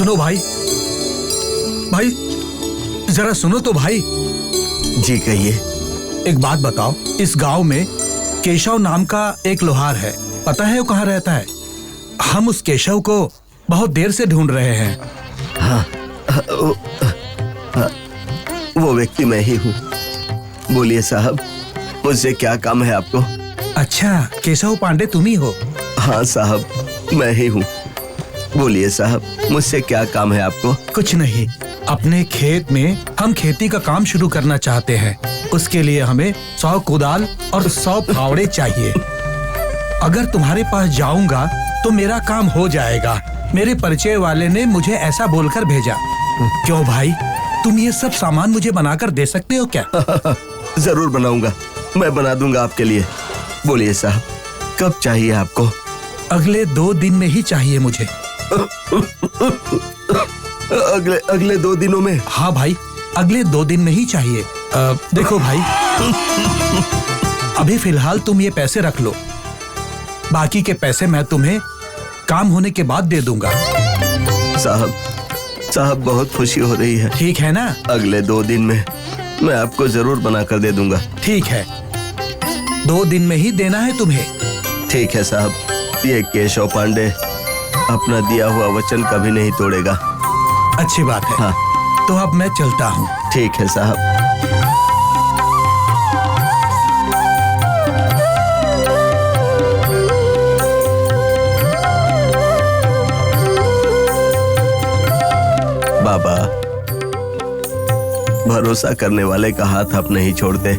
सुनो भाई, भाई जरा सुनो तो भाई। जी कहिए। एक बात बताओ, इस गांव में केशव नाम का एक लोहार है, पता है वो कहाँ रहता है? हम उस केशव को बहुत देर से ढूंढ रहे हैं। हाँ, वो व्यक्ति मैं ही हूँ। बोलिए साहब, मुझसे क्या काम है आपको? अच्छा, केशव पांडे तुम ही हो? हाँ साहब, मैं ही हूँ। बोलिए साहब, मुझसे क्या काम है आपको? कुछ नहीं, अपने खेत में हम खेती का काम शुरू करना चाहते हैं। उसके लिए हमें 100 कुदाल और 100 फावड़े चाहिए। अगर तुम्हारे पास जाऊंगा तो मेरा काम हो जाएगा। मेरे परिचय वाले ने मुझे ऐसा बोलकर भेजा। क्यों भाई, तुम ये सब सामान मुझे बनाकर दे सकते हो क्या? जरूर बनाऊंगा, मैं बना दूंगा आपके लिए। बोलिए साहब, कब चाहिए आपको? अगले 2 दिन में ही चाहिए मुझे। अगले 2 दिनों में? हाँ भाई, अगले 2 दिन में ही चाहिए। देखो भाई, अभी फिलहाल तुम ये पैसे रख लो, बाकी के पैसे मैं तुम्हें काम होने के बाद दे दूंगा। साहब बहुत खुशी हो रही है। ठीक है ना? अगले 2 दिन में मैं आपको जरूर बना कर दे दूंगा। ठीक है, 2 दिन में ही देना है तुम्हें। ठीक है साहब, ये केशव पांडे अपना दिया हुआ वचन कभी नहीं तोड़ेगा। अच्छी बात है। हाँ, तो अब मैं चलता हूँ। ठीक है साहब। बाबा, भरोसा करने वाले का हाथ आप नहीं छोड़ते।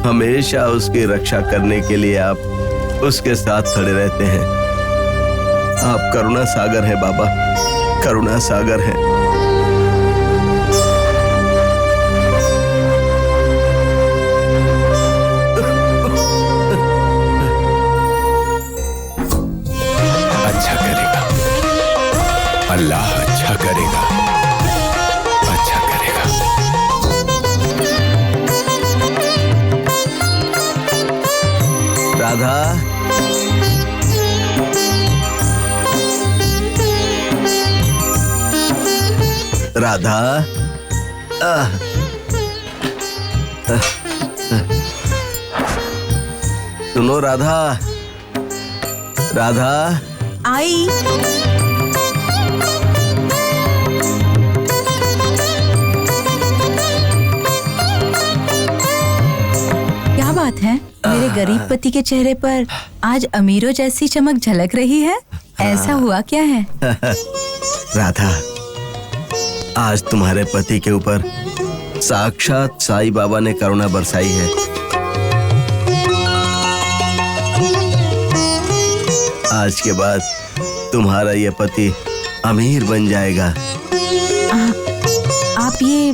हमेशा उसकी रक्षा करने के लिए आप उसके साथ खड़े रहते हैं। आप करुणा सागर हैं बाबा, करुणा सागर हैं। अच्छा करेगा अल्लाह, अच्छा करेगा, अच्छा करेगा। राधा, राधा, सुनो राधा, राधा। आई। क्या बात है, मेरे गरीब पति के चेहरे पर आज अमीरों जैसी चमक झलक रही है। ऐसा हुआ क्या है? राधा, आज तुम्हारे पति के ऊपर साक्षात साईं बाबा ने करुणा बरसाई है। आज के बाद तुम्हारा ये पति अमीर बन जाएगा। आप ये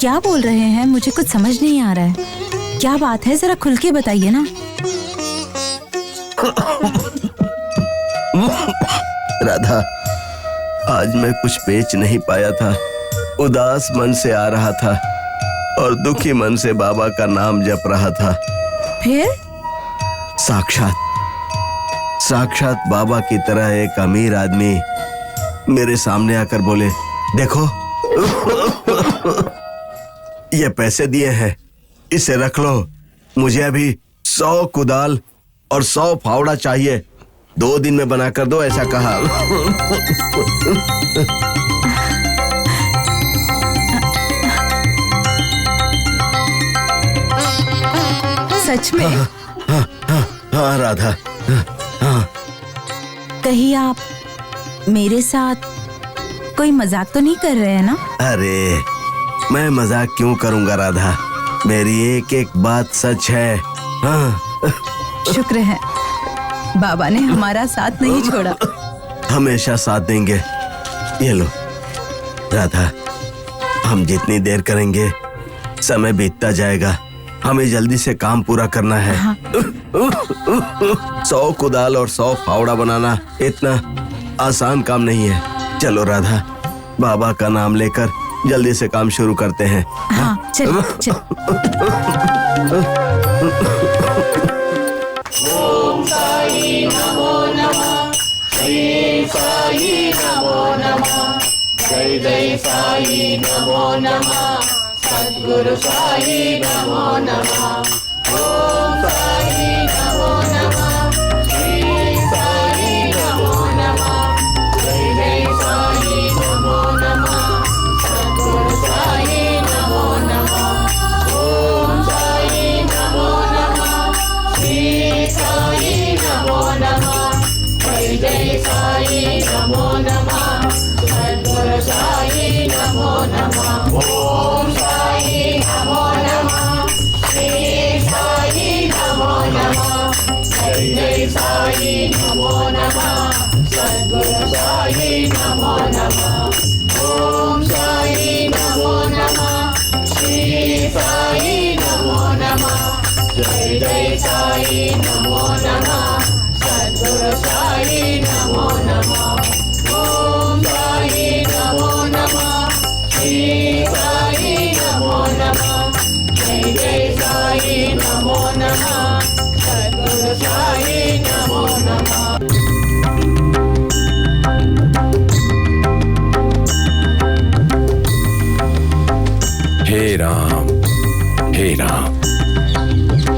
क्या बोल रहे हैं? मुझे कुछ समझ नहीं आ रहा है। क्या बात है, जरा खुल के बताइए ना। राधा, आज मैं कुछ बेच नहीं पाया था। उदास मन से आ रहा था और दुखी मन से बाबा का नाम जप रहा था। फिर? साक्षात बाबा की तरह एक अमीर आदमी मेरे सामने आकर बोले, देखो ये पैसे दिए हैं, इसे रख लो। मुझे अभी 100 कुदाल और 100 फावड़ा चाहिए, 2 दिन में बना कर दो, ऐसा कहा। सच में? हाँ राधा, हाँ। कहीं आप मेरे साथ कोई मजाक तो नहीं कर रहे हैं ना? अरे मैं मजाक क्यों करूंगा राधा, मेरी एक एक बात सच है। हाँ। शुक्र है, बाबा ने हमारा साथ नहीं छोड़ा। हमेशा साथ देंगे। ये लो राधा, हम जितनी देर करेंगे समय बीतता जाएगा। हमें जल्दी से काम पूरा करना है। हाँ। 100 कुदाल और 100 फावड़ा बनाना इतना आसान काम नहीं है। चलो राधा, बाबा का नाम लेकर जल्दी से काम शुरू करते हैं। हाँ, चल चल। ओम साई नमो नमः। हे राम,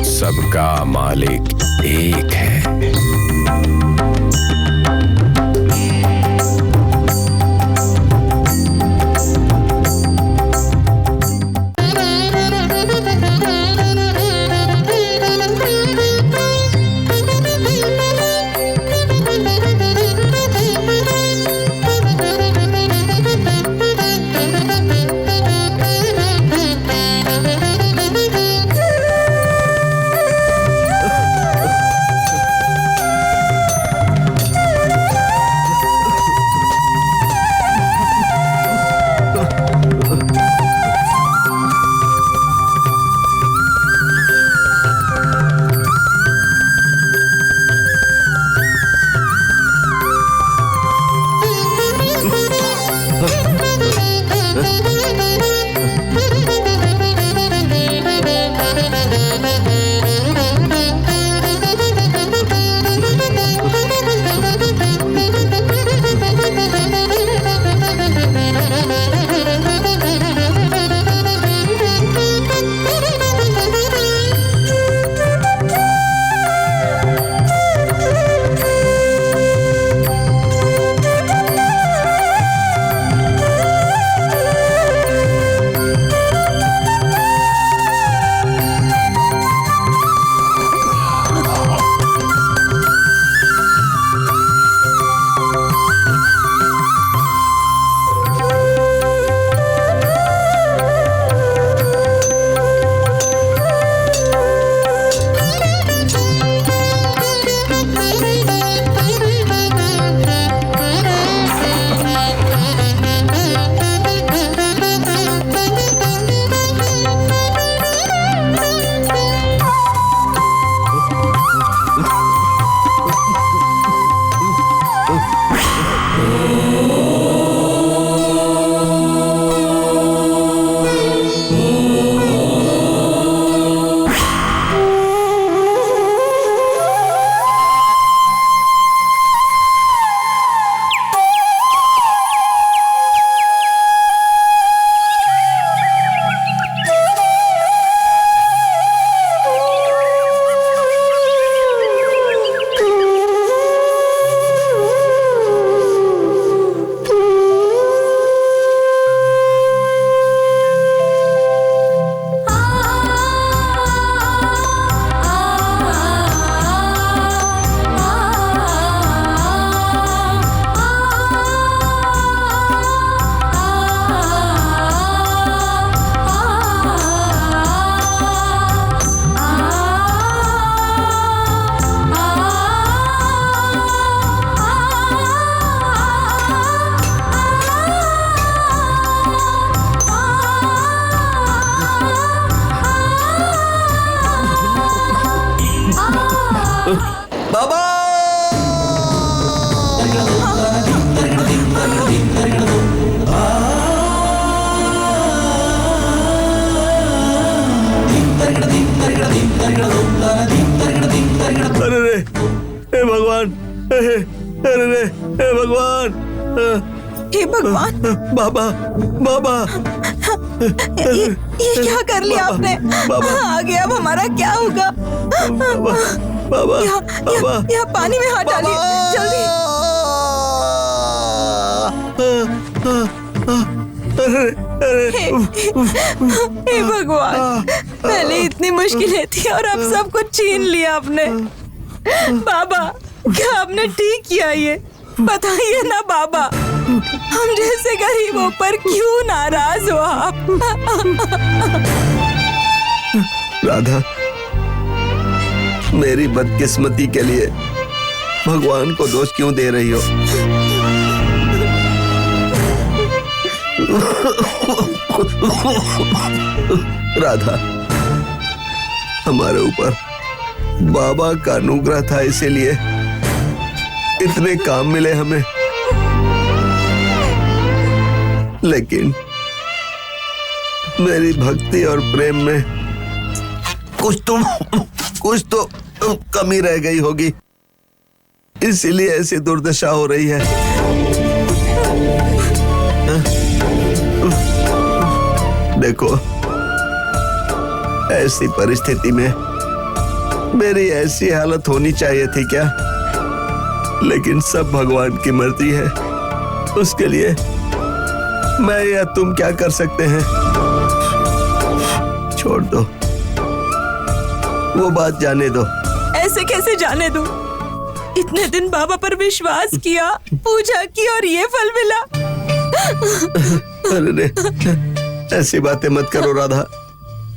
सबका मालिक एक है। अरे रे, हे भगवान, अरे हे भगवान, हे भगवान, बाबा बाबा, ये क्या कर लिया आपने? बाबा। आगे अब हमारा क्या होगा? बाबा बाबा बाबा, यहाँ पानी में हाथ डालिए जल्दी। हे भगवान, पहले इतनी मुश्किलें थी और अब सब कुछ छीन लिया आपने। बाबा, क्या आपने ठीक किया? ये बताइए ना बाबा, हम जैसे गरीबों पर क्यों नाराज हो आप? राधा, मेरी बदकिस्मती के लिए भगवान को दोष क्यों दे रही हो? राधा, हमारे ऊपर बाबा का अनुग्रह था, इसीलिए इतने काम मिले हमें। लेकिन मेरी भक्ति और प्रेम में कुछ तो कमी रह गई होगी, इसीलिए ऐसी दुर्दशा हो रही है। देखो, ऐसी परिस्थिति में मेरी ऐसी हालत होनी चाहिए थी क्या? लेकिन सब भगवान की मर्जी है, उसके लिए मैं या तुम क्या कर सकते हैं? छोड़ दो, वो बात जाने दो। ऐसे कैसे जाने दो? इतने दिन बाबा पर विश्वास किया, पूजा की और ये फल मिला। अरे ऐसी बातें मत करो राधा,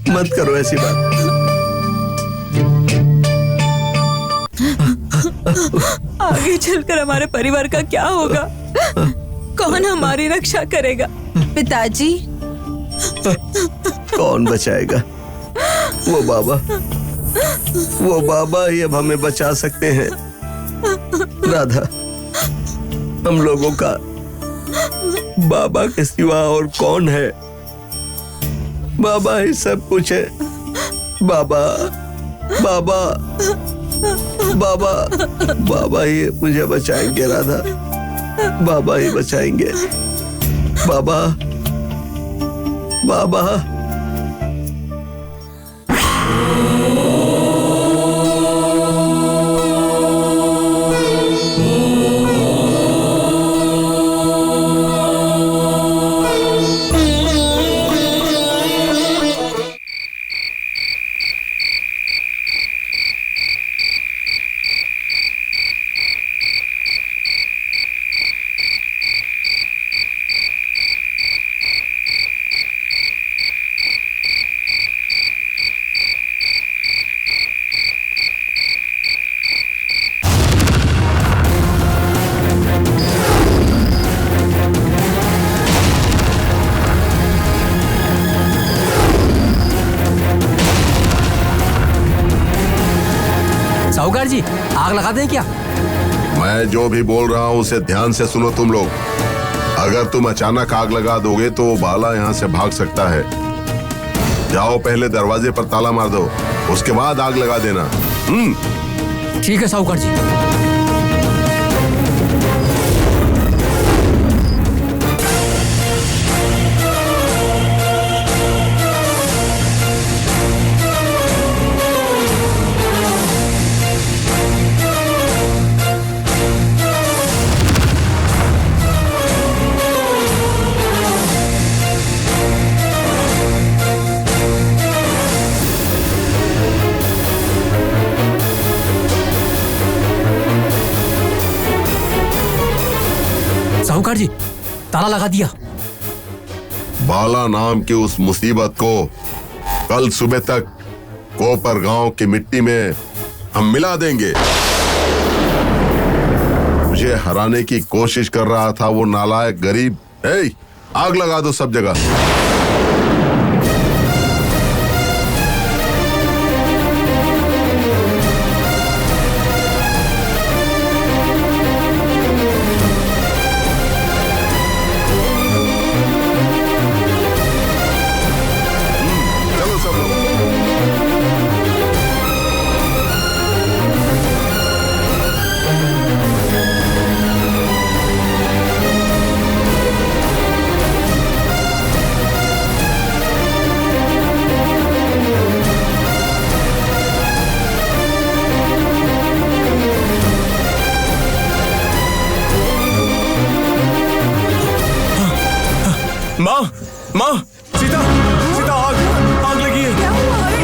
मत करो ऐसी बात। आगे चलकर हमारे परिवार का क्या होगा? कौन हमारी रक्षा करेगा? पिताजी, कौन बचाएगा? वो बाबा ही अब हमें बचा सकते हैं। राधा, हम लोगों का बाबा के सिवा और कौन है? बाबा ही सब कुछ है। बाबा बाबा बाबा बाबा ही मुझे बचाएंगे राधा, बाबा ही बचाएंगे। बाबा बाबा। साहूकार जी, आग लगा दें क्या? मैं जो भी बोल रहा हूँ उसे ध्यान से सुनो तुम लोग। अगर तुम अचानक आग लगा दोगे तो वो बाला यहाँ से भाग सकता है। जाओ, पहले दरवाजे पर ताला मार दो, उसके बाद आग लगा देना। ठीक है साहूकार जी। साहूकार जी, ताला लगा दिया। बाला नाम की उस मुसीबत को कल सुबह तक कोपर गांव की मिट्टी में हम मिला देंगे। मुझे हराने की कोशिश कर रहा था वो नालायक गरीब। आग लगा दो सब जगह। माँ, सीता, सीता, आग लगी है। क्या हुआ है?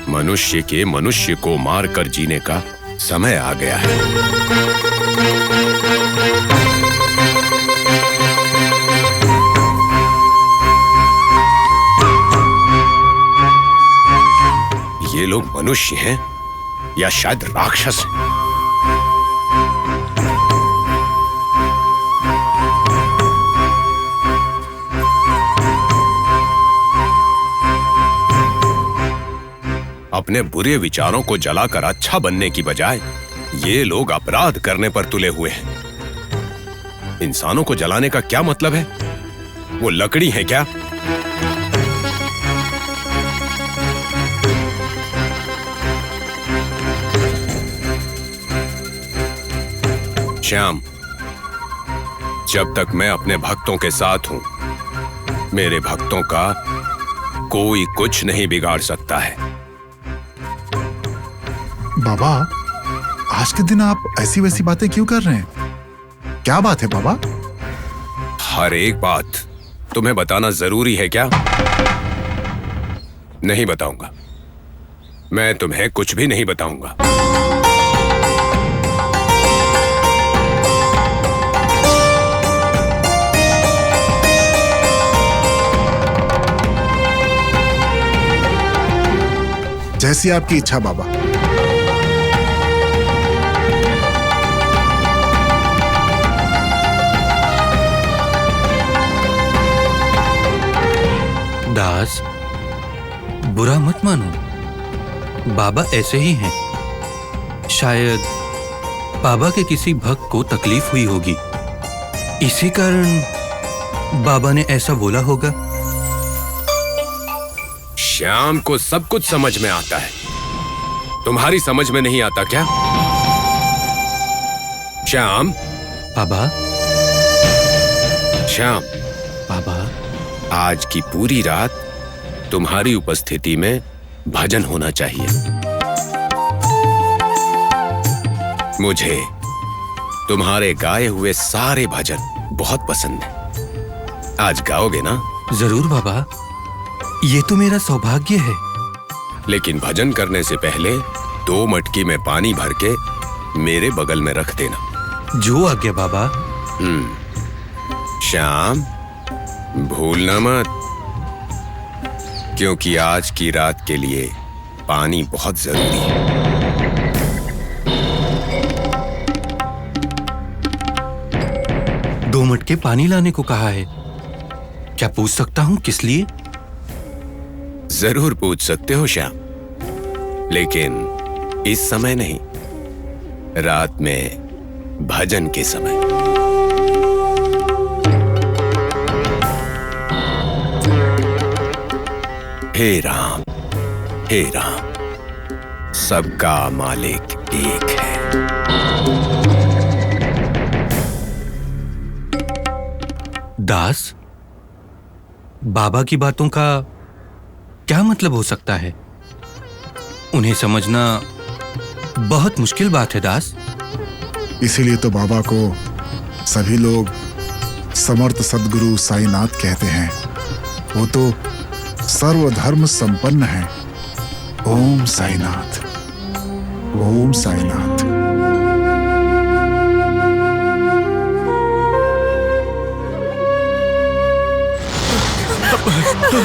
मनुष्य के मनुष्य को मारकर जीने का समय आ गया है। ये लोग मनुष्य हैं या शायद राक्षस हैं? अपने बुरे विचारों को जलाकर अच्छा बनने की बजाय ये लोग अपराध करने पर तुले हुए हैं। इंसानों को जलाने का क्या मतलब है? वो लकड़ी है क्या? श्याम, जब तक मैं अपने भक्तों के साथ हूं, मेरे भक्तों का कोई कुछ नहीं बिगाड़ सकता है। बाबा, आज के दिन आप ऐसी वैसी बातें क्यों कर रहे हैं? क्या बात है बाबा? हर एक बात तुम्हें बताना जरूरी है क्या? नहीं बताऊंगा। मैं तुम्हें कुछ भी नहीं बताऊंगा। जैसी आपकी इच्छा बाबा। दास, बुरा मत मानो। बाबा ऐसे ही हैं। शायद बाबा के किसी भक्त को तकलीफ हुई होगी, इसी कारण बाबा ने ऐसा बोला होगा। श्याम को सब कुछ समझ में आता है, तुम्हारी समझ में नहीं आता क्या? श्याम। बाबा। श्याम। बाबा, आज की पूरी रात तुम्हारी उपस्थिति में भजन होना चाहिए। मुझे तुम्हारे गाए हुए सारे भजन बहुत पसंद हैं। आज गाओगे ना? जरूर बाबा, ये तो मेरा सौभाग्य है। लेकिन भजन करने से पहले 2 मटकी में पानी भर के मेरे बगल में रख देना। जो आज्ञा बाबा। श्याम, भूलना मत, क्योंकि आज की रात के लिए पानी बहुत जरूरी है। दो मटके पानी लाने को कहा है। क्या पूछ सकता हूं किस लिए? जरूर पूछ सकते हो श्याम, लेकिन इस समय नहीं, रात में भजन के समय। हे राम, हे राम, सबका मालिक एक है। दास, बाबा की बातों का क्या मतलब हो सकता है? उन्हें समझना बहुत मुश्किल बात है दास। इसीलिए तो बाबा को सभी लोग समर्थ सद्गुरु साईनाथ कहते हैं। वो तो सर्वधर्म संपन्न है। ओम साईनाथ, ओम साईनाथ।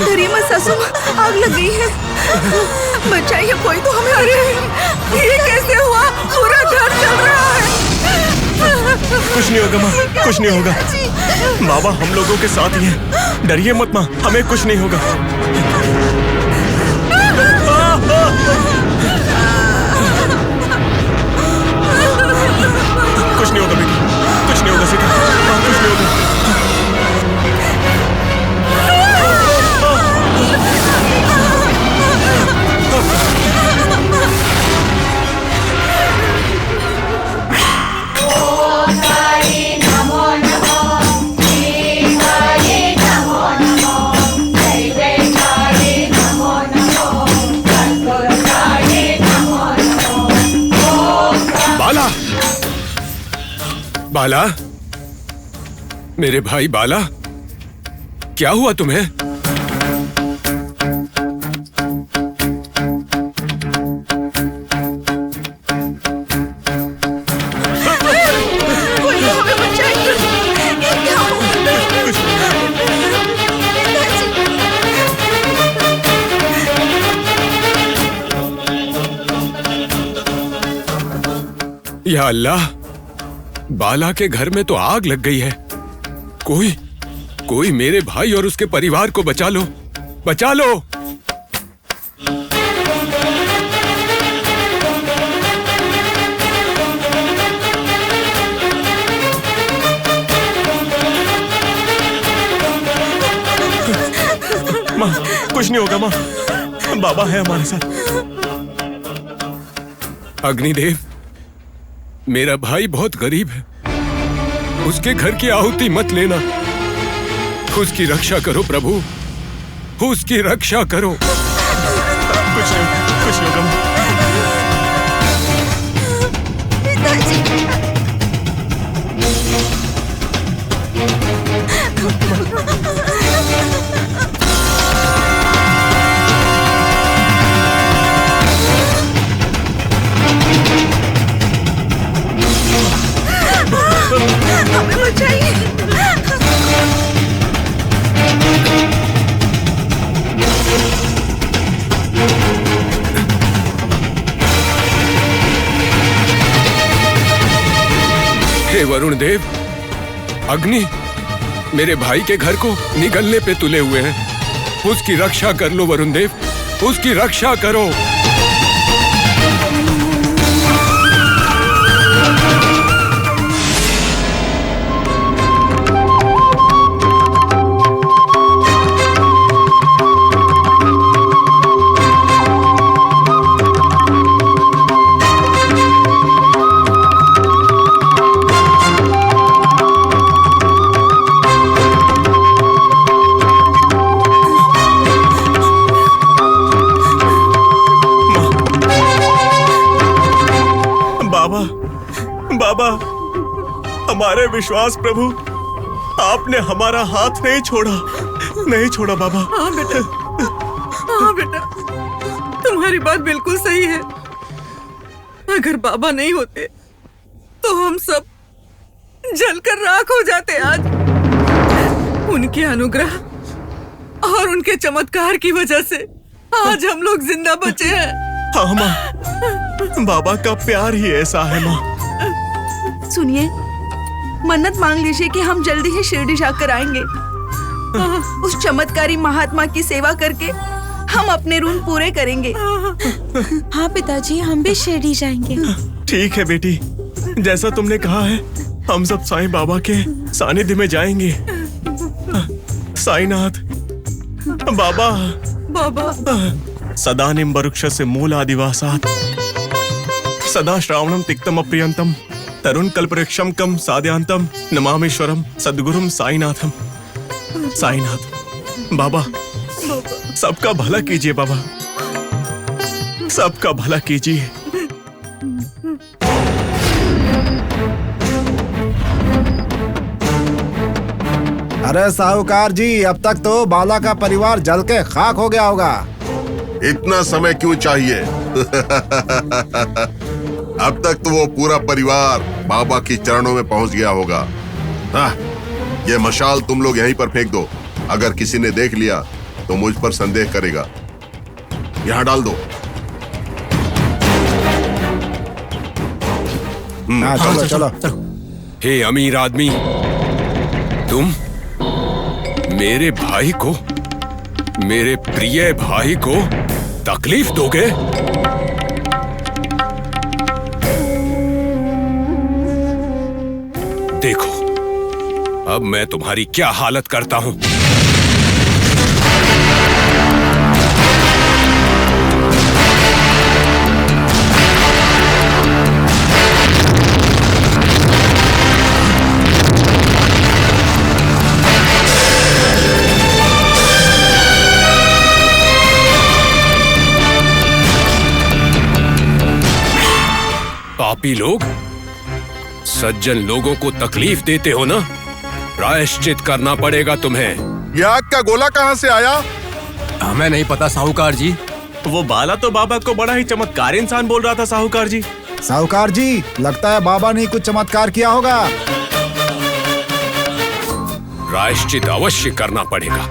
डरिए मत सासू, आग लग गई है। बचाइए कोई तो हमें। अरे ये कैसे हुआ? पूरा घर जल रहा है। कुछ नहीं होगा माँ, कुछ नहीं होगा। बाबा हम लोगों के साथ ही हैं। डरिए मत माँ, हमें कुछ नहीं होगा। कुछ नहीं होगा बेटी, कुछ नहीं होगा सीता, कुछ नहीं होगा। नमो नमः बाला, मेरे भाई बाला, क्या हुआ तुम्हें? या अल्लाह, बाला के घर में तो आग लग गई है। कोई मेरे भाई और उसके परिवार को बचा लो, बचा लो। माँ, कुछ नहीं होगा माँ, बाबा है हमारे साथ। अग्निदेव, मेरा भाई बहुत गरीब है, उसके घर की आहुति मत लेना। उसकी रक्षा करो प्रभु, उसकी रक्षा करो। कुछ नहीं होगा माँ। हमें बचाइए। हे वरुण देव, अग्नि मेरे भाई के घर को निगलने पे तुले हुए हैं। उसकी रक्षा कर लो वरुण देव, उसकी रक्षा करो। बाबा, हमारे विश्वास प्रभु, आपने हमारा हाथ नहीं छोड़ा बाबा। हाँ बेटा, तुम्हारी बात बिल्कुल सही है। अगर बाबा नहीं होते तो हम सब जलकर राख हो जाते आज। उनके अनुग्रह और उनके चमत्कार की वजह से आज हम लोग जिंदा बचे हैं। हाँ माँ, बाबा का प्यार ही ऐसा है माँ। सुनिए, मन्नत मांग लीजिए कि हम जल्दी ही शिरडी जाकर आएंगे। उस चमत्कारी महात्मा की सेवा करके हम अपने ऋण पूरे करेंगे। हाँ पिताजी, हम भी शिरडी जाएंगे। ठीक है बेटी, जैसा तुमने कहा है, हम सब साईं बाबा के सानिध्य में जाएंगे। साईनाथ बाबा सदा निम्बवृक्षस्य मूलादिवासात् सदा श्रावणं तिक्तम अप्रियंतम तरुण कल्पवृक्षम कम साध्यांतम नमामीश्वरम सद्गुरुम साईनाथम। साईनाथ बाबा, सबका भला कीजिए बाबा, सबका भला कीजिए। अरे साहूकार जी, अब तक तो बाला का परिवार जल के खाक हो गया होगा। इतना समय क्यों चाहिए? अब तक तो वो पूरा परिवार बाबा की चरणों में पहुंच गया होगा। हाँ, ये मशाल तुम लोग यहीं पर फेंक दो। अगर किसी ने देख लिया तो मुझ पर संदेह करेगा। यहाँ डाल दो। हाँ, चलो। हे अमीर आदमी, तुम मेरे भाई को, मेरे प्रिय भाई को तकलीफ दोगे? देखो अब मैं तुम्हारी क्या हालत करता हूं। पापी लोग, सज्जन लोगों को तकलीफ देते हो ना, प्रायश्चित करना पड़ेगा तुम्हें। ये आग का गोला कहाँ से आया? हमें नहीं पता साहूकार जी। वो बाला तो बाबा को बड़ा ही चमत्कारी इंसान बोल रहा था साहूकार जी। साहूकार जी, लगता है बाबा ने कुछ चमत्कार किया होगा। प्रायश्चित अवश्य करना पड़ेगा।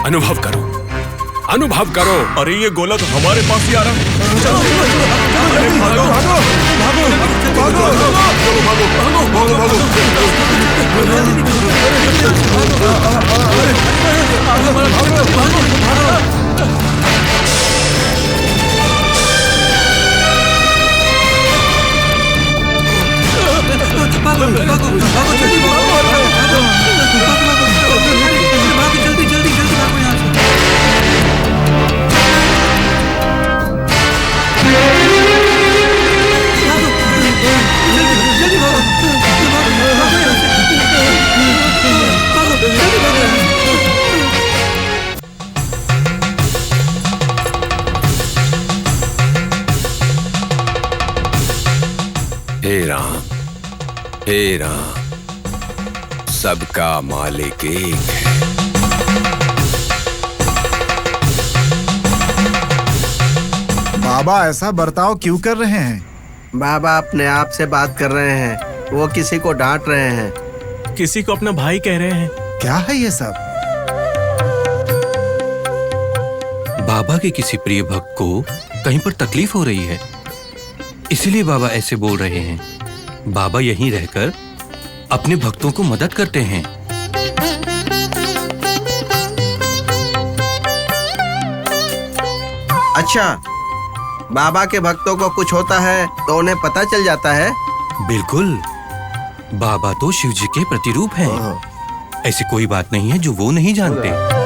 अनुभव करो, अनुभव करो। अरे ये गोला तो हमारे पास ही आ रहा है। चलो, अरे भागो भागो भागो भागो भागो भागो हे राम, हे राम, सबका मालिक एक है। बाबा ऐसा बर्ताव क्यों कर रहे हैं? बाबा अपने आप से बात कर रहे हैं, वो किसी को डांट रहे हैं। किसी को अपना भाई कह रहे हैं। क्या है ये सब? बाबा के किसी प्रिय भक्त को कहीं पर तकलीफ हो रही है, इसलिए बाबा ऐसे बोल रहे हैं। बाबा यहीं रहकर अपने भक्तों को मदद करते हैं। अच्छा, बाबा के भक्तों को कुछ होता है तो उन्हें पता चल जाता है? बिल्कुल, बाबा तो शिव जी के प्रतिरूप हैं। ऐसी कोई बात नहीं है जो वो नहीं जानते।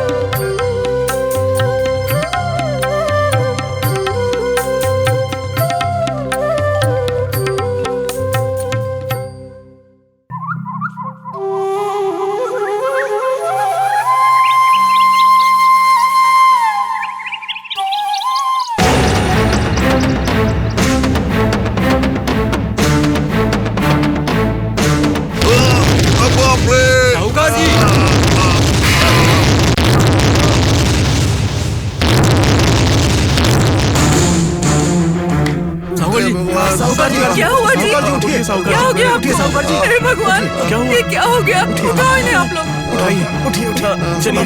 क्या हुआ जी? क्या हो गया आपको? हे भगवान, ये क्या हो गया? उठाओ इन्हें आप लोग। उठाइए, उठिए, उठिए, चलिए।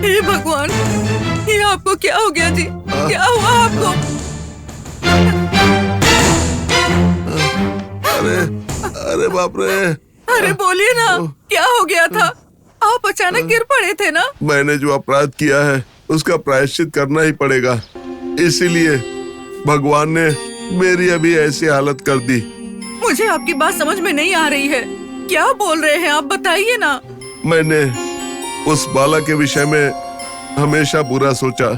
हे भगवान, ये आपको क्या हो गया जी? क्या हुआ आपको? अरे बाप रे! अरे बोलिए ना, क्या हो गया था? आप अचानक गिर पड़े थे ना? मैंने जो अपराध किया है उसका प्रायश्चित करना ही पड़ेगा, इसीलिए भगवान ने मेरी अभी ऐसी हालत कर दी। मुझे आपकी बात समझ में नहीं आ रही है। क्या बोल रहे हैं आप? बताइए ना। मैंने उस बाला के विषय में हमेशा बुरा सोचा।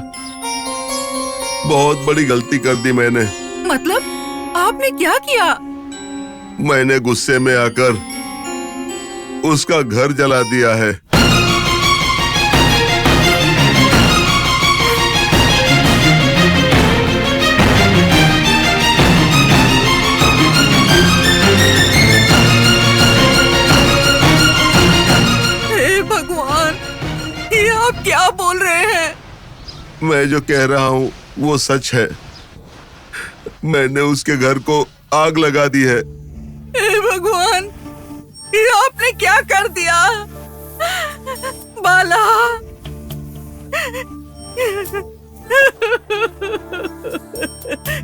बहुत बड़ी गलती कर दी मैंने। मतलब आपने क्या किया? मैंने गुस्से में आकर उसका घर जला दिया है। हे भगवान, ये आप क्या बोल रहे हैं? मैं जो कह रहा हूँ वो सच है। मैंने उसके घर को आग लगा दी है। हे भगवान, ये आपने क्या कर दिया? बाला,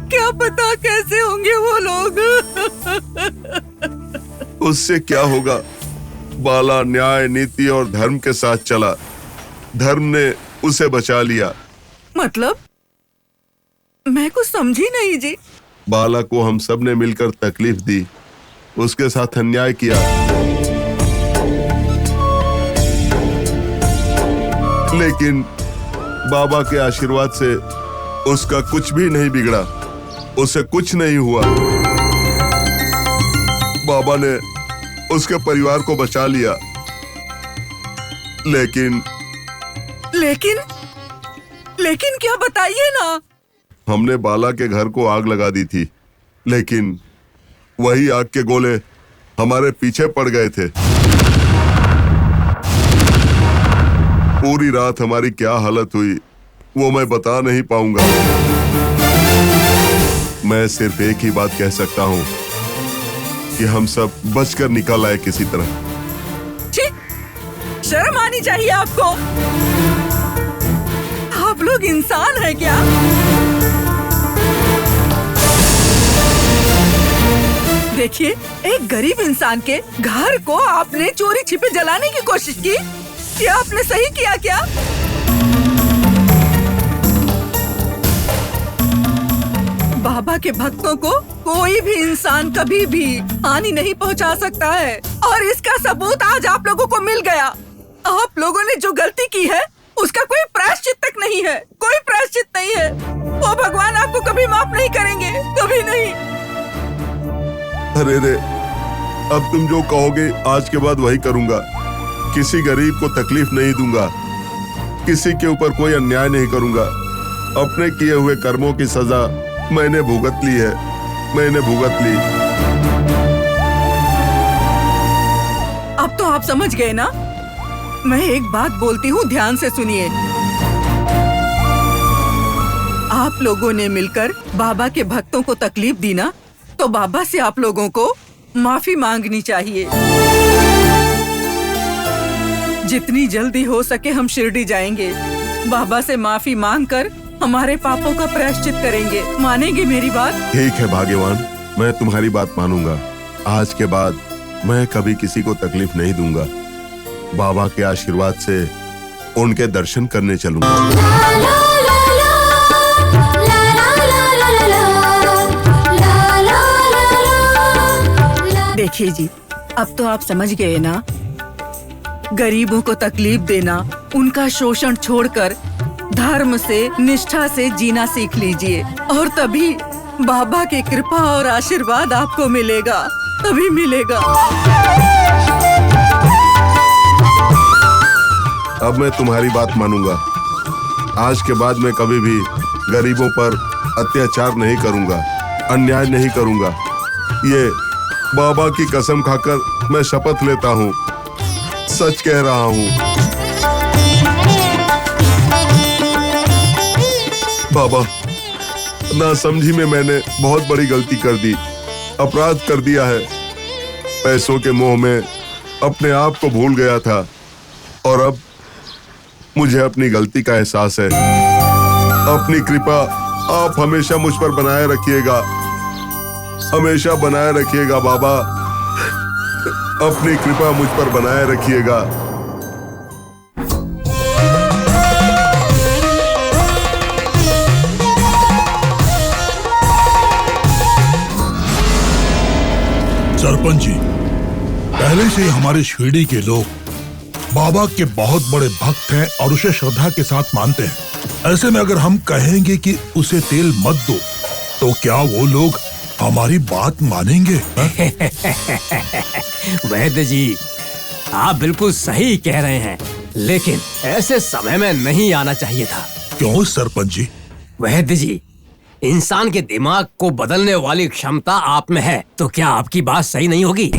क्या पता कैसे होंगे वो लोग। उससे क्या होगा? बाला न्याय, नीति और धर्म के साथ चला। धर्म ने उसे बचा लिया। मतलब मैं कुछ समझी नहीं जी। बाला को हम सब ने मिलकर तकलीफ दी, उसके साथ अन्याय किया, लेकिन बाबा के आशीर्वाद से उसका कुछ भी नहीं बिगड़ा, उसे कुछ नहीं हुआ। बाबा ने उसके परिवार को बचा लिया, लेकिन लेकिन क्या बताइए ना। हमने बाला के घर को आग लगा दी थी, लेकिन वही आग के गोले हमारे पीछे पड़ गए थे। पूरी रात हमारी क्या हालत हुई वो मैं बता नहीं पाऊंगा। मैं सिर्फ एक ही बात कह सकता हूँ कि हम सब बचकर निकल आए किसी तरह। शर्म आनी चाहिए आपको। आप लोग इंसान हैं क्या? देखिए, एक गरीब इंसान के घर को आपने चोरी छिपे जलाने की कोशिश की। ये आपने सही किया क्या? बाबा के भक्तों को कोई भी इंसान कभी भी हानि नहीं पहुंचा सकता है, और इसका सबूत आज आप लोगों को मिल गया। आप लोगों ने जो गलती की है उसका कोई प्रायश्चित तक नहीं है, कोई प्रायश्चित नहीं है। वो भगवान आपको कभी माफ नहीं करेंगे, कभी नहीं। अरे रे, अब तुम जो कहोगे आज के बाद वही करूंगा। किसी गरीब को तकलीफ नहीं दूंगा, किसी के ऊपर कोई अन्याय नहीं करूंगा। अपने किए हुए कर्मों की सजा मैंने भुगत ली है, मैंने भुगत ली। अब तो आप समझ गए ना। मैं एक बात बोलती हूँ, ध्यान से सुनिए। आप लोगों ने मिलकर बाबा के भक्तों को तकलीफ दी ना, तो बाबा से आप लोगों को माफी मांगनी चाहिए। जितनी जल्दी हो सके हम शिरडी जाएंगे। बाबा से माफी मांगकर हमारे पापों का प्रायश्चित करेंगे। मानेंगे मेरी बात? ठीक है भाग्यवान, मैं तुम्हारी बात मानूंगा। आज के बाद मैं कभी किसी को तकलीफ नहीं दूंगा। बाबा के आशीर्वाद से उनके दर्शन करने चलूंगा। देखिए जी, अब तो आप समझ गए ना। गरीबों को तकलीफ देना, उनका शोषण छोड़कर धर्म से, निष्ठा से जीना सीख लीजिए, और तभी बाबा की कृपा और आशीर्वाद आपको मिलेगा, तभी मिलेगा। अब मैं तुम्हारी बात मानूंगा। आज के बाद मैं कभी भी गरीबों पर अत्याचार नहीं करूंगा, अन्याय नहीं करूंगा। ये बाबा की कसम खाकर मैं शपथ लेता हूँ, सच कह रहा हूँ। बाबा, नासमझी में मैंने बहुत बड़ी गलती कर दी, अपराध कर दिया है। पैसों के मोह में अपने आप को भूल गया था, और अब मुझे अपनी गलती का एहसास है। अपनी कृपा आप हमेशा मुझ पर बनाए रखिएगा, हमेशा बनाए रखिएगा बाबा। अपनी कृपा मुझ पर बनाए रखिएगा। सरपंच जी, पहले से हमारे शिरडी के लोग बाबा के बहुत बड़े भक्त हैं और उसे श्रद्धा के साथ मानते हैं। ऐसे में अगर हम कहेंगे कि उसे तेल मत दो, तो क्या वो लोग हमारी बात मानेंगे? वैद्य जी, आप बिल्कुल सही कह रहे हैं, लेकिन ऐसे समय में नहीं आना चाहिए था। क्यों सरपंच जी? वैद्य जी, इंसान के दिमाग को बदलने वाली क्षमता आप में है, तो क्या आपकी बात सही नहीं होगी?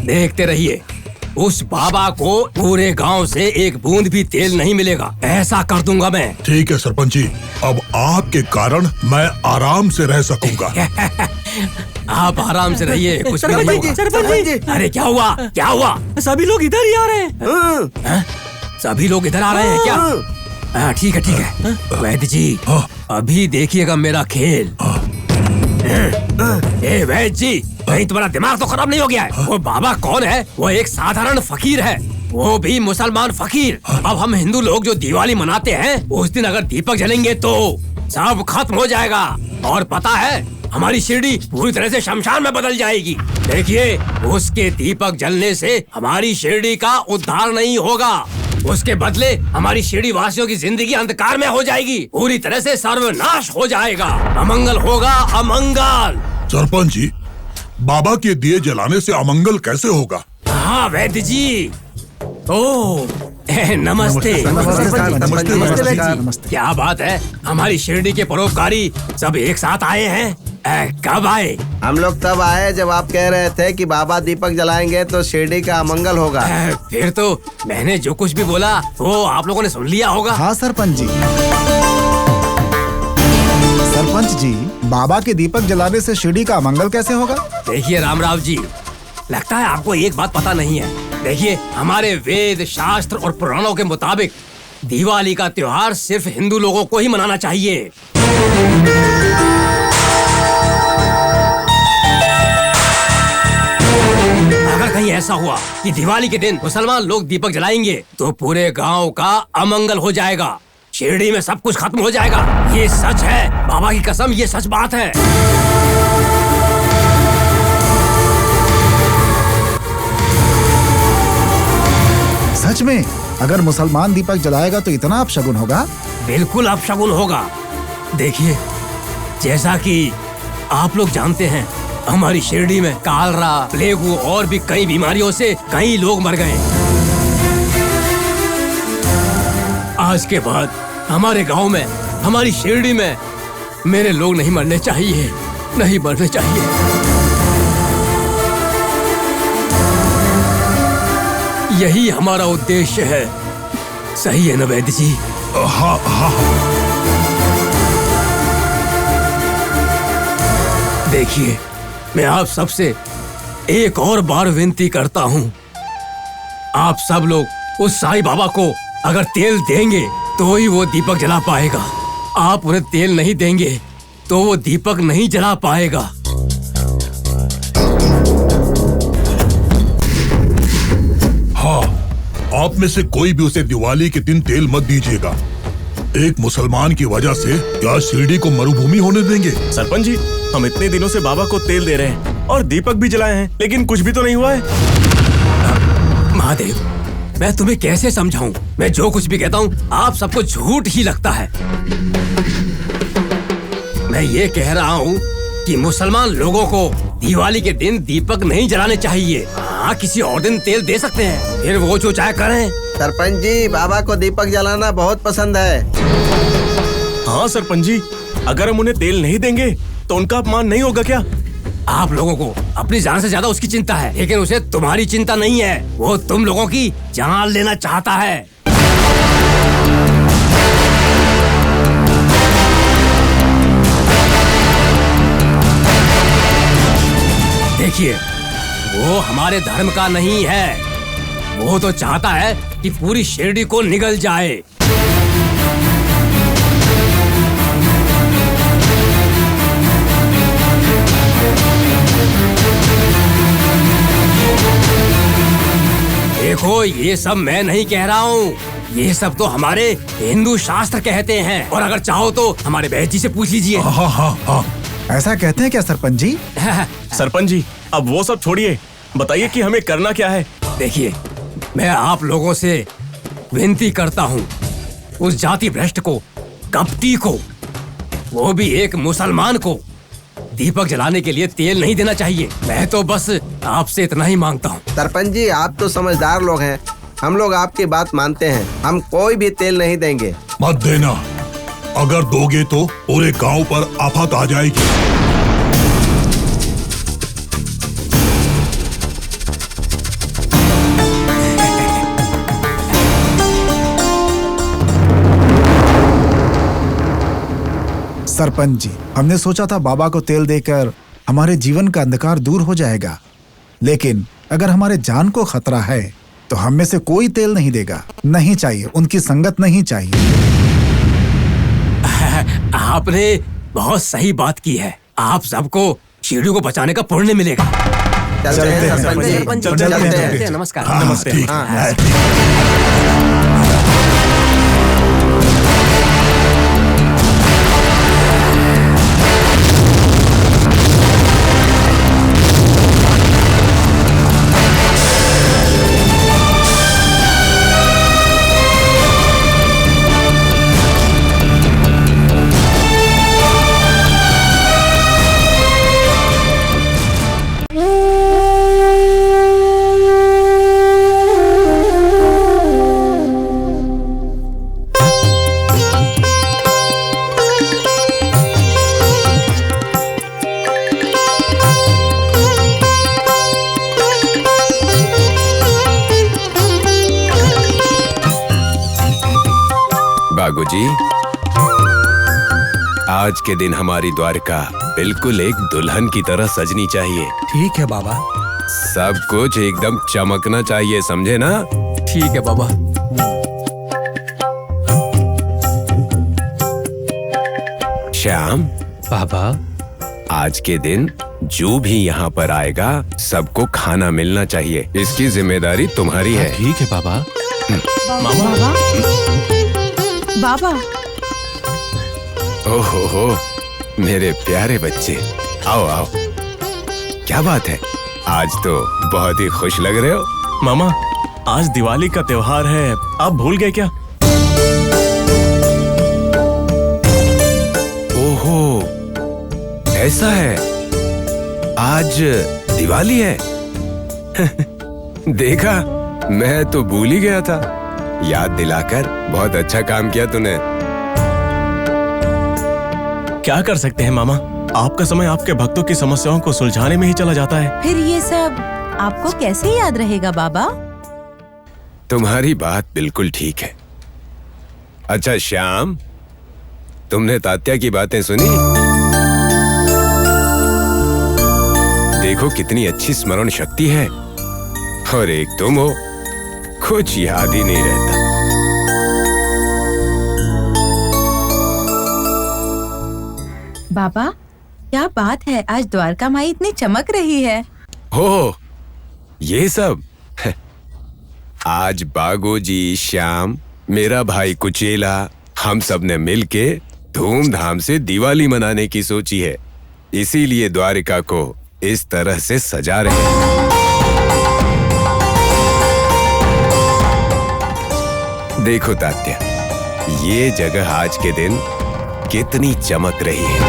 देखते रहिए, उस बाबा को पूरे गांव से एक बूंद भी तेल नहीं मिलेगा। ऐसा कर दूंगा मैं। ठीक है सरपंच जी, अब आपके कारण मैं आराम से रह सकूंगा। आप आराम से रहिए, कुछ नहीं होगा। सरपंच जी, अरे क्या हुआ, क्या हुआ? सभी लोग इधर ही आ रहे हैं। सभी लोग इधर आ रहे हैं क्या? ठीक है ठीक है। वैद्य जी, अभी देखिएगा मेरा खेल। ए वैद्य जी, कहीं तुम्हारा दिमाग तो खराब नहीं हो गया है? वो बाबा कौन है? वो एक साधारण फकीर है, वो भी मुसलमान फकीर। अब हम हिंदू लोग जो दिवाली मनाते हैं, उस दिन अगर दीपक जलेंगे तो सब खत्म हो जाएगा, और पता है हमारी शिरडी पूरी तरह से शमशान में बदल जाएगी। देखिए, उसके दीपक जलने से हमारी शिरडी का उद्धार नहीं होगा, उसके बदले हमारी शिरडी वासियों की जिंदगी अंधकार में हो जाएगी, पूरी तरह से सर्वनाश हो जाएगा, अमंगल होगा, अमंगल। सरपंच जी, बाबा के दिए जलाने से अमंगल कैसे होगा? हाँ वैद्य जी, नमस्ते। नमस्ते। क्या बात है, हमारी शिरडी के परोपकारी सब एक साथ आए हैं। कब आए? हम लोग तब आए जब आप कह रहे थे कि बाबा दीपक जलाएंगे तो शिरडी का अमंगल होगा। फिर तो मैंने जो कुछ भी बोला वो आप लोगों ने सुन लिया होगा। हाँ सरपंच जी। सरपंच जी, बाबा के दीपक जलाने से शिरडी का अमंगल कैसे होगा? देखिए रामराव जी, लगता है आपको एक बात पता नहीं है। देखिए, हमारे वेद शास्त्र और पुराणों के मुताबिक दिवाली का त्योहार सिर्फ हिंदू लोगों को ही मनाना चाहिए। अगर कहीं ऐसा हुआ कि दिवाली के दिन मुसलमान लोग दीपक जलाएंगे तो पूरे गांव का अमंगल हो जाएगा, शिरडी में सब कुछ खत्म हो जाएगा। ये सच है, बाबा की कसम, ये सच बात है। सच में? अगर मुसलमान दीपक जलाएगा तो इतना अपशगुन होगा? बिल्कुल अपशगुन होगा। देखिए, जैसा कि आप लोग जानते हैं, हमारी शिरडी में कालरा, प्लेगू और भी कई बीमारियों से कई लोग मर गए। आज के बाद हमारे गांव में, हमारी शिरडी में मेरे लोग नहीं मरने चाहिए, नहीं मरने चाहिए। यही हमारा उद्देश्य है। सही है ना वैद्य जी? हाँ हाँ। देखिए, मैं आप सबसे एक और बार विनती करता हूँ, आप सब लोग उस साईं बाबा को अगर तेल देंगे तो ही वो दीपक जला पाएगा। आप उन्हें तेल नहीं देंगे तो वो दीपक नहीं जला पाएगा। हाँ, आप में से कोई भी उसे दिवाली के दिन तेल मत दीजिएगा। एक मुसलमान की वजह से क्या शिरडी को मरुभूमि होने देंगे? सरपंच जी, हम इतने दिनों से बाबा को तेल दे रहे हैं और दीपक भी जलाए हैं, लेकिन कुछ भी तो नहीं हुआ है। महादेव, मैं तुम्हें कैसे समझाऊं? मैं जो कुछ भी कहता हूँ आप सबको झूठ ही लगता है। मैं ये कह रहा हूँ कि मुसलमान लोगों को दिवाली के दिन दीपक नहीं जलाने चाहिए। हाँ, किसी और दिन तेल दे सकते हैं, फिर वो जो चाहे करें। सरपंच जी, बाबा को दीपक जलाना बहुत पसंद है। हाँ सरपंच जी, अगर हम उन्हें तेल नहीं देंगे तो उनका अपमान नहीं होगा क्या? आप लोगों को अपनी जान से ज्यादा उसकी चिंता है, लेकिन उसे तुम्हारी चिंता नहीं है। वो तुम लोगों की जान लेना चाहता है। देखिए, वो हमारे धर्म का नहीं है। वो तो चाहता है कि पूरी शिरडी को निगल जाए। देखो, ये सब मैं नहीं कह रहा हूँ, ये सब तो हमारे हिंदू शास्त्र कहते हैं। और अगर चाहो तो हमारे वैद्य जी से पूछ लीजिए। हाँ हाँ हाँ। ऐसा कहते हैं क्या सरपंच जी? सरपंच जी, अब वो सब छोड़िए, बताइए कि हमें करना क्या है। देखिए, मैं आप लोगों से विनती करता हूँ, उस जाति भ्रष्ट को, कपटी को, वो भी एक मुसलमान को दीपक जलाने के लिए तेल नहीं देना चाहिए। मैं तो बस आपसे इतना ही मांगता हूँ। सरपंच जी, आप तो समझदार लोग हैं, हम लोग आपकी बात मानते हैं। हम कोई भी तेल नहीं देंगे। मत देना, अगर दोगे तो पूरे गांव पर आफत आ जाएगी। सरपंच जी, हमने सोचा था बाबा को तेल देकर हमारे जीवन का अंधकार दूर हो जाएगा, लेकिन अगर हमारे जान को खतरा है तो हम में से कोई तेल नहीं देगा। नहीं चाहिए, उनकी संगत नहीं चाहिए। आपने बहुत सही बात की है। आप सबको शिरडी को बचाने का पुण्य मिलेगा। चलते हैं सरपंच जी, चलते हैं। नमस्कार। हाँ, नमस्ते। ठीक हाँ, है। बागोजी, आज के दिन हमारी द्वारका बिल्कुल एक दुल्हन की तरह सजनी चाहिए। ठीक है बाबा। सब कुछ एकदम चमकना चाहिए, समझे ना? ठीक है बाबा। श्याम बाबा, आज के दिन जो भी यहाँ पर आएगा सबको खाना मिलना चाहिए। इसकी जिम्मेदारी तुम्हारी है। ठीक है बाबा। बाबा बाबा ओहो हो, मेरे प्यारे बच्चे, आओ आओ। क्या बात है, आज तो बहुत ही खुश लग रहे हो। मामा, आज दिवाली का त्योहार है, आप भूल गए क्या? ओहो, ऐसा है, आज दिवाली है। देखा, मैं तो भूल ही गया था। याद दिलाकर बहुत अच्छा काम किया तूने। क्या कर सकते हैं मामा, आपका समय आपके भक्तों की समस्याओं को सुलझाने में ही चला जाता है। फिर ये सब आपको कैसे याद रहेगा बाबा? तुम्हारी बात बिल्कुल ठीक है। अच्छा श्याम, तुमने तात्या की बातें सुनी? देखो कितनी अच्छी स्मरण शक्ति है, और एक तुम हो, कुछ याद ही नहीं रहता। बाबा, क्या बात है, आज द्वारका माई इतनी चमक रही है। हो, ये सब आज बागोजी, श्याम, मेरा भाई कुचेला, हम सब ने मिलके धूमधाम से दिवाली मनाने की सोची है। इसीलिए द्वारिका को इस तरह से सजा रहे हैं। देखो तात्या, ये जगह आज के दिन कितनी चमक रही है।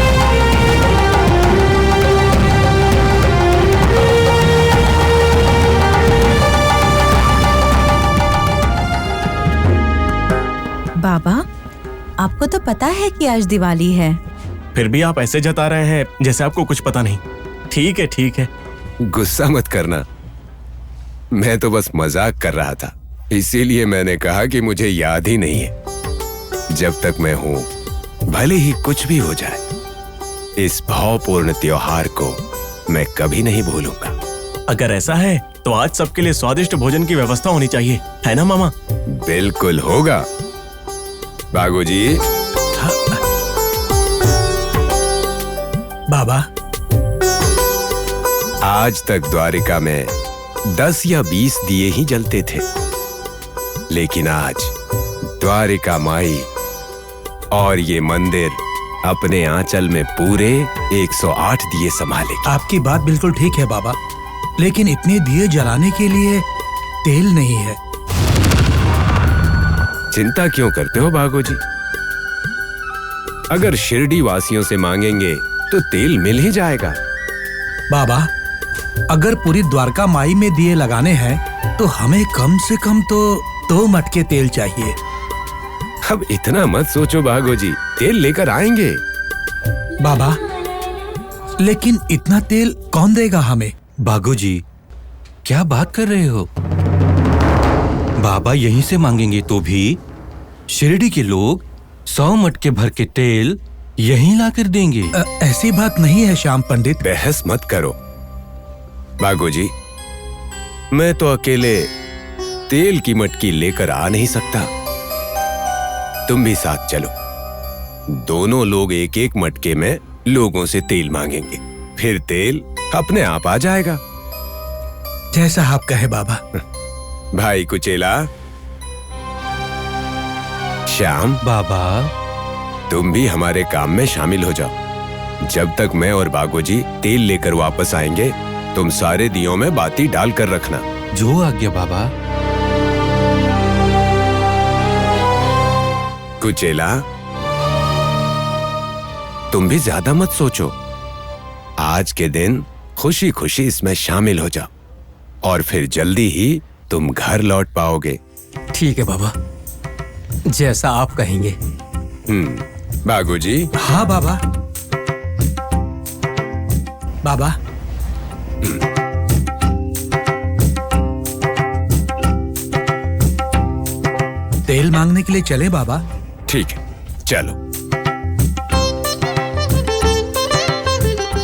बाबा, आपको तो पता है कि आज दिवाली है। फिर भी आप ऐसे जता रहे हैं जैसे आपको कुछ पता नहीं। ठीक है, ठीक है। गुस्सा मत करना, मैं तो बस मजाक कर रहा था। इसीलिए मैंने कहा कि मुझे याद ही नहीं है। जब तक मैं हूं, भले ही कुछ भी हो जाए, इस भावपूर्ण त्योहार को मैं कभी नहीं भूलूंगा। अगर ऐसा है तो आज सबके लिए स्वादिष्ट भोजन की व्यवस्था होनी चाहिए, है ना मामा? बिल्कुल होगा बागोजी। बाबा, आज तक द्वारिका में 10 या 20 दिए ही जलते थे, लेकिन आज द्वारिका माई और ये मंदिर अपने आंचल में पूरे 108 दिए संभालेगी। आपकी बात बिल्कुल ठीक है बाबा, लेकिन इतने दिए जलाने के लिए तेल नहीं है। चिंता क्यों करते हो बागोजी? अगर शिरडी वासियों से मांगेंगे तो तेल मिल ही जाएगा। बाबा, अगर पूरी द्वारका माई में दिए लगाने हैं तो हमें कम से कम तो 2 मटके तेल चाहिए। अब इतना मत सोचो बागोजी, तेल लेकर आएंगे। बाबा, लेकिन इतना तेल कौन देगा हमें? बागोजी, क्या बात कर रहे हो? बाबा यहीं से मांगेंगे तो भी शिरडी के लोग 100 मटके भर के तेल यहीं लाकर देंगे। ऐसी बात नहीं है श्याम पंडित। बहस मत करो बागोजी, मैं तो अकेले तेल की मटकी लेकर आ नहीं सकता। तुम भी साथ चलो। दोनों लोग एक एक मटके में लोगों से तेल मांगेंगे, फिर तेल अपने आप आ जाएगा। जैसा आप कहे बाबा। भाई कुचेला, श्याम, बाबा, तुम भी हमारे काम में शामिल हो जाओ। जब तक मैं और बागोजी तेल लेकर वापस आएंगे, तुम सारे दियों में बाती डाल कर रखना। जो आज्ञा बाबा। कुचेला, तुम भी ज्यादा मत सोचो। आज के दिन खुशी खुशी इसमें शामिल हो जाओ, और फिर जल्दी ही तुम घर लौट पाओगे। ठीक है बाबा, जैसा आप कहेंगे। बागोजी। हाँ बाबा। बाबा, तेल मांगने के लिए चले बाबा। ठीक है, चलो।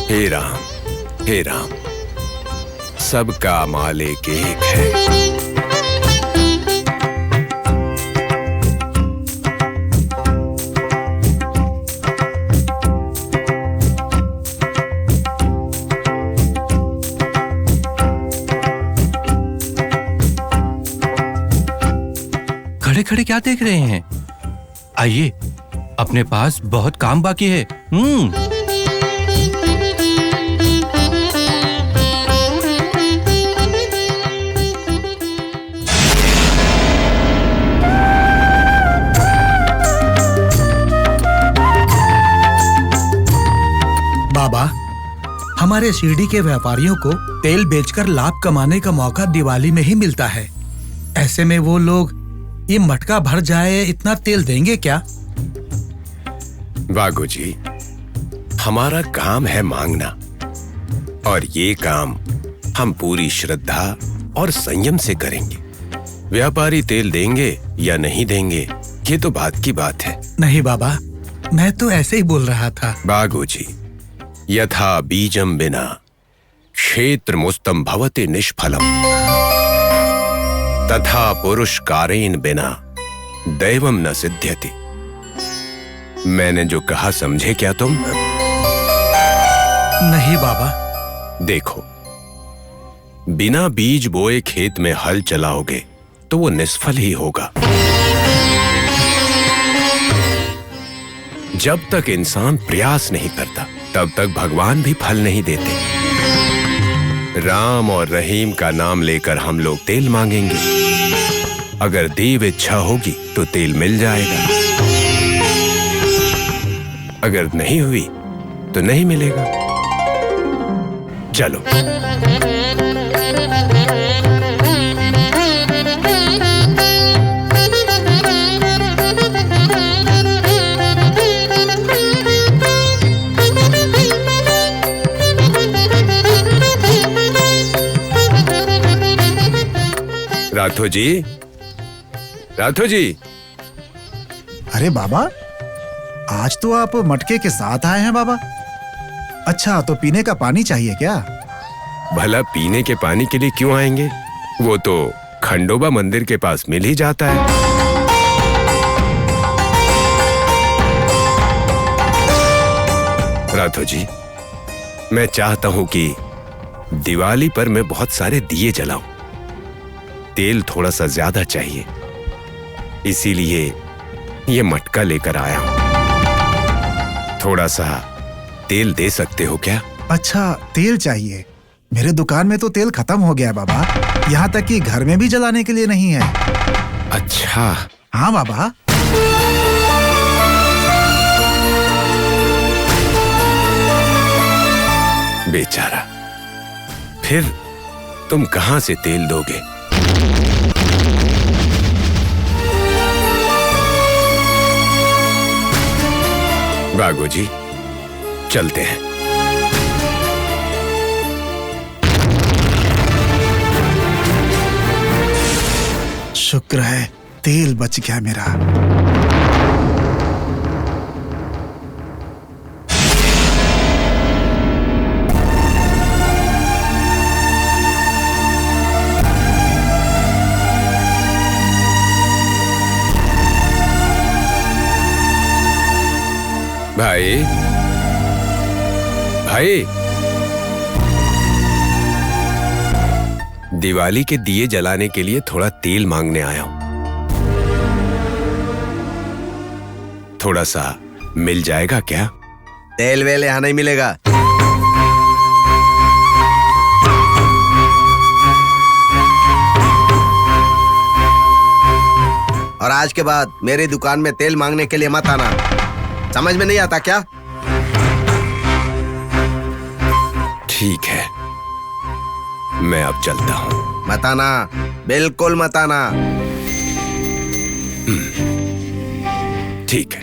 हे राम, हे राम, सबका मालिक एक है। खड़े खड़े क्या देख रहे हैं? आइए, अपने पास बहुत काम बाकी है। बाबा, हमारे शिरडी के व्यापारियों को तेल बेचकर लाभ कमाने का मौका दिवाली में ही मिलता है। ऐसे में वो लोग ये मटका भर जाए इतना तेल देंगे क्या? बागू जी, हमारा काम है मांगना, और ये काम हम पूरी श्रद्धा और संयम से करेंगे। व्यापारी तेल देंगे या नहीं देंगे, ये तो बात की बात है। नहीं बाबा, मैं तो ऐसे ही बोल रहा था। बागू जी, यथा बीजम बिना क्षेत्र मुस्तम भवते निष्फलम, तथा पुरुष कारेन बिना दैवम न सिद्ध्यति। मैंने जो कहा समझे क्या तुम? नहीं बाबा। देखो, बिना बीज बोए खेत में हल चलाओगे तो वो निष्फल ही होगा। जब तक इंसान प्रयास नहीं करता तब तक भगवान भी फल नहीं देते। राम और रहीम का नाम लेकर हम लोग तेल मांगेंगे। अगर देव इच्छा होगी तो तेल मिल जाएगा, अगर नहीं हुई तो नहीं मिलेगा। चलो। राठौर जी, राठौर जी। अरे बाबा, आज तो आप मटके के साथ आए हैं बाबा। अच्छा, तो पीने का पानी चाहिए क्या? भला पीने के पानी के लिए क्यों आएंगे? वो तो खंडोबा मंदिर के पास मिल ही जाता है। राठौर जी, मैं चाहता हूं कि दिवाली पर मैं बहुत सारे दिए जलाऊं। तेल थोड़ा सा ज्यादा चाहिए, इसीलिए ये मटका लेकर आया हूं। थोड़ा सा तेल दे सकते हो क्या? अच्छा, तेल चाहिए। मेरे दुकान में तो तेल खत्म हो गया है बाबा, यहाँ तक कि घर में भी जलाने के लिए नहीं है। अच्छा। हाँ बाबा। बेचारा, फिर तुम कहां से तेल दोगे? बागू जी, चलते हैं। शुक्र है तेल बच गया मेरा। भाई, भाई, दिवाली के दिए जलाने के लिए थोड़ा तेल मांगने आया हूं। थोड़ा सा मिल जाएगा क्या? तेल वेल यहाँ नहीं मिलेगा। और आज के बाद मेरी दुकान में तेल मांगने के लिए मत आना। समझ में नहीं आता क्या? ठीक है, मैं अब चलता हूं। मत आना, बिल्कुल मत आना। ठीक है।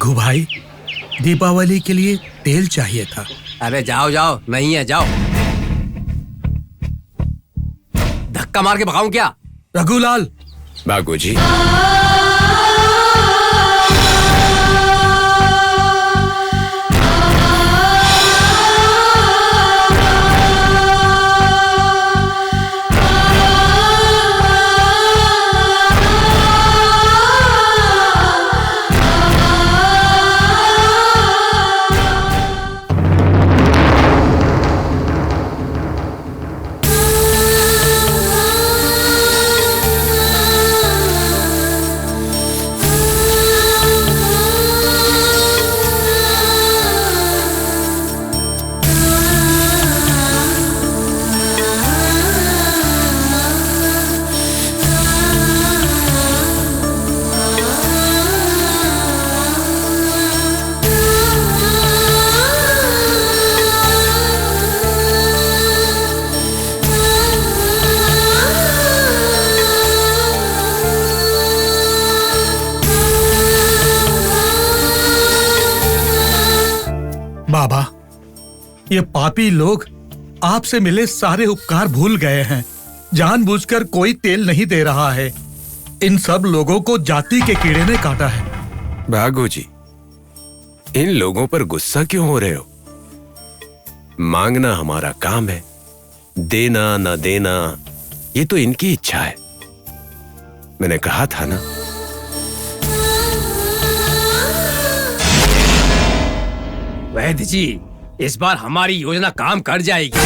रघु भाई, दीपावली के लिए तेल चाहिए था। अरे जाओ जाओ, नहीं है, जाओ। धक्का मार के भगाऊं क्या? रघुलाल। बागोजी। बाबा, ये पापी लोग आपसे मिले सारे उपकार भूल गए हैं। जानबूझकर कोई तेल नहीं दे रहा है। इन सब लोगों को जाति के कीड़े ने काटा है। बागोजी, इन लोगों पर गुस्सा क्यों हो रहे हो? मांगना हमारा काम है, देना ना देना ये तो इनकी इच्छा है। मैंने कहा था ना। वैद्य जी, इस बार हमारी योजना काम कर जाएगी।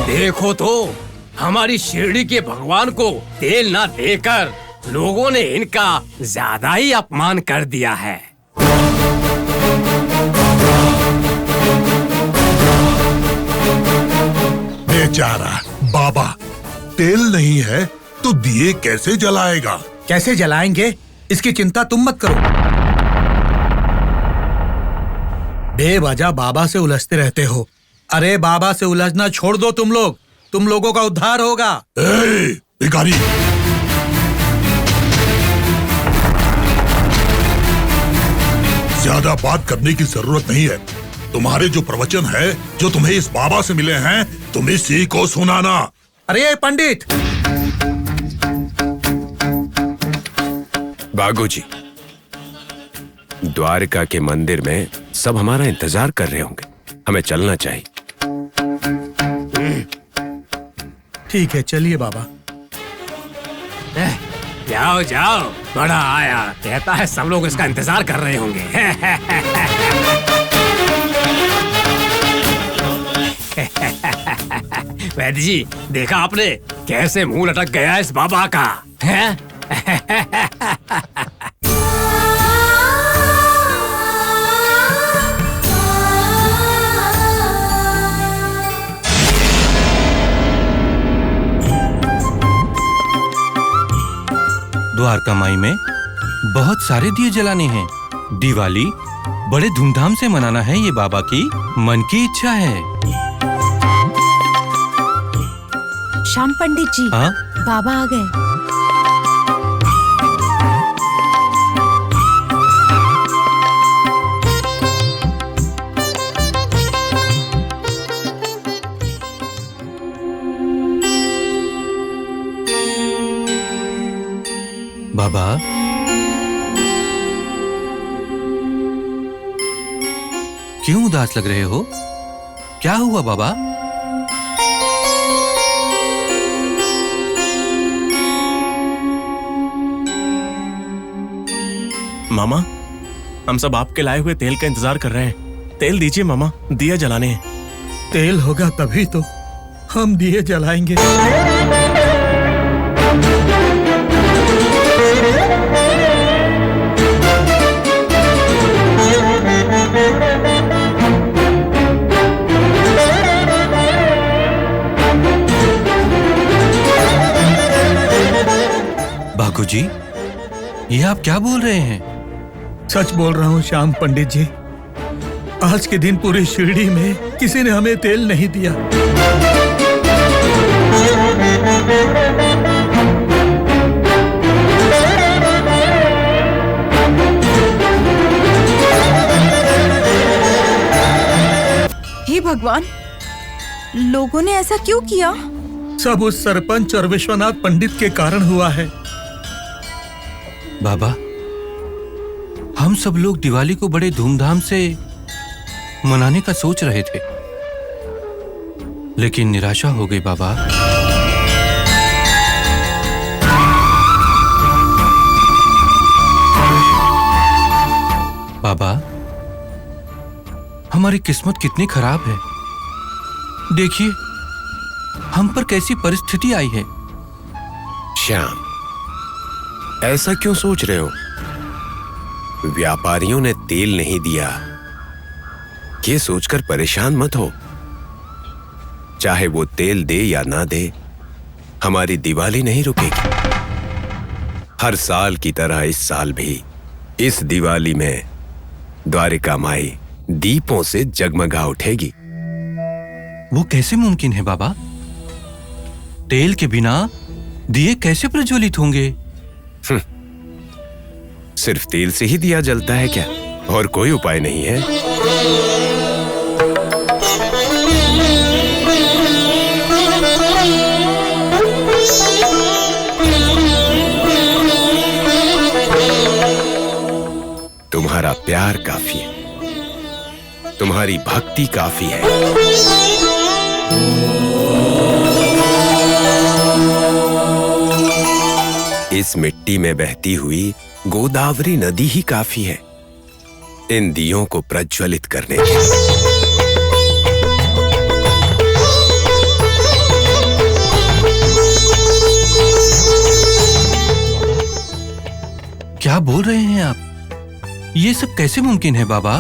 देखो तो, हमारी शिरडी के भगवान को तेल ना देकर लोगों ने इनका ज्यादा ही अपमान कर दिया है। बेचारा बाबा, तेल नहीं है तो दिए कैसे जलाएगा? कैसे जलाएंगे, इसकी चिंता तुम मत करो। बेवजह बाबा से उलझते रहते हो। अरे बाबा से उलझना छोड़ दो तुम लोग, तुम लोगों का उद्धार होगा। भिखारी, ज्यादा बात करने की जरूरत नहीं है। तुम्हारे जो प्रवचन है, जो तुम्हें इस बाबा से मिले हैं, तुम इसी को सुनाना। अरे पंडित। बागोजी, द्वारका के मंदिर में सब हमारा इंतजार कर रहे होंगे, हमें चलना चाहिए। ठीक है, चलिए बाबा। जाओ जाओ, बड़ा आया, कहता है सब लोग इसका इंतजार कर रहे होंगे। वैद्य जी, देखा आपने कैसे मुंह लटक गया इस बाबा का, हैं? द्वारका माई में बहुत सारे दिए जलाने हैं। दिवाली बड़े धूमधाम से मनाना है, ये बाबा की मन की इच्छा है। श्याम पंडित जी, हाँ? बाबा आ गए। बाबा, क्यों उदास लग रहे हो? क्या हुआ बाबा? मामा, हम सब आपके लाए हुए तेल का इंतजार कर रहे हैं। तेल दीजिए मामा, दिया जलाने हैं। तेल होगा तभी तो हम दिए जलाएंगे। बागुजी, ये आप क्या बोल रहे हैं? सच बोल रहा हूँ श्याम पंडित जी। आज के दिन पूरी शिरडी में किसी ने हमें तेल नहीं दिया। हे भगवान, लोगों ने ऐसा क्यों किया? सब उस सरपंच और विश्वनाथ पंडित के कारण हुआ है। बाबा, हम सब लोग दिवाली को बड़े धूमधाम से मनाने का सोच रहे थे, लेकिन निराशा हो गई बाबा। बाबा, हमारी किस्मत कितनी खराब है। देखिए हम पर कैसी परिस्थिति आई है। श्याम, ऐसा क्यों सोच रहे हो? व्यापारियों ने तेल नहीं दिया, ये सोचकर परेशान मत हो। चाहे वो तेल दे या ना दे, हमारी दिवाली नहीं रुकेगी। हर साल की तरह इस साल भी इस दिवाली में द्वारिका माई दीपों से जगमगा उठेगी। वो कैसे मुमकिन है बाबा? तेल के बिना दिए कैसे प्रज्वलित होंगे? सिर्फ तेल से ही दिया जलता है क्या? और कोई उपाय नहीं है? तुम्हारा प्यार काफी है, तुम्हारी भक्ति काफी है। इस मिट्टी में बहती हुई गोदावरी नदी ही काफी है इन दियों को प्रज्वलित करने के लिए। क्या बोल रहे हैं आप? ये सब कैसे मुमकिन है बाबा?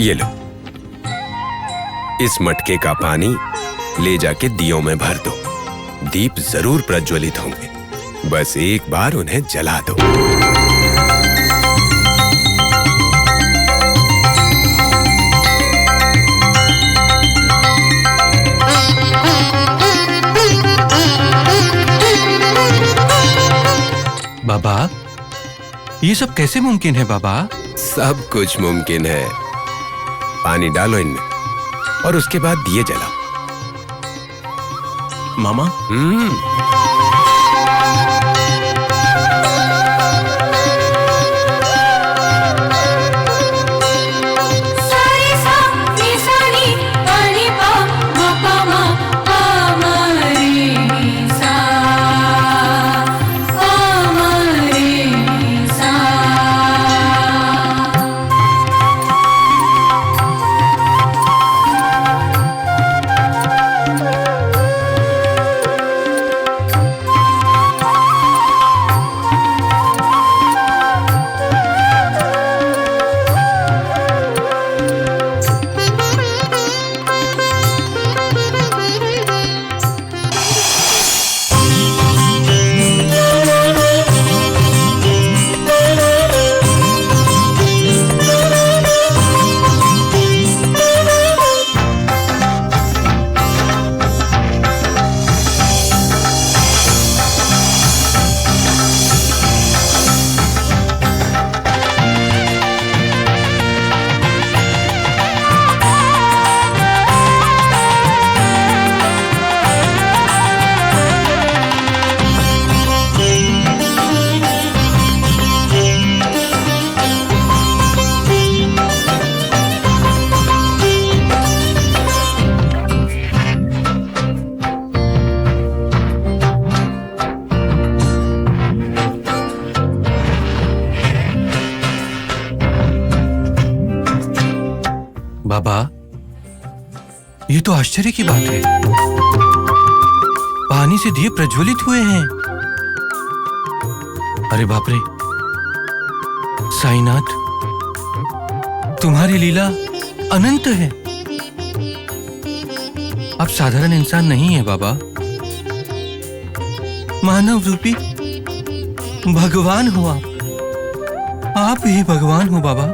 ये लो, इस मटके का पानी ले जाके दियों में भर दो। दीप जरूर प्रज्वलित होंगे, बस एक बार उन्हें जला दो। बाबा, ये सब कैसे मुमकिन है बाबा? सब कुछ मुमकिन है। पानी डालो इनमें और उसके बाद दिए जलाओ। मामा, बाबा, ये तो आश्चर्य की बात है। पानी से दिए प्रज्वलित हुए हैं। अरे बाप रे, साईनाथ, तुम्हारी लीला अनंत है। आप साधारण इंसान नहीं है बाबा, मानव रूपी भगवान हो आप ही भगवान हो बाबा।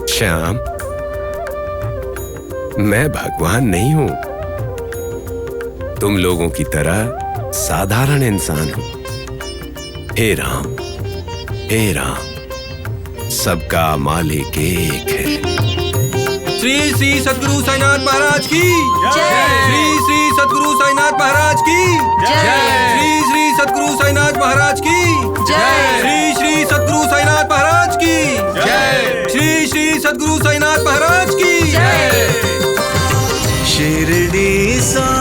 श्याम, मैं भगवान नहीं हूं, तुम लोगों की तरह साधारण इंसान हूं। हे राम, हे राम, सबका मालिक एक है। श्री श्री सद्गुरु साईनाथ महाराज की जय। श्री श्री सद्गुरु साईनाथ महाराज की जय। श्री श्री सद्गुरु साईनाथ महाराज की जय। श्री श्री सद्गुरु साईनाथ महाराज की जय। श्री श्री सद्गुरु साईनाथ महाराज की जय। शिरडी सा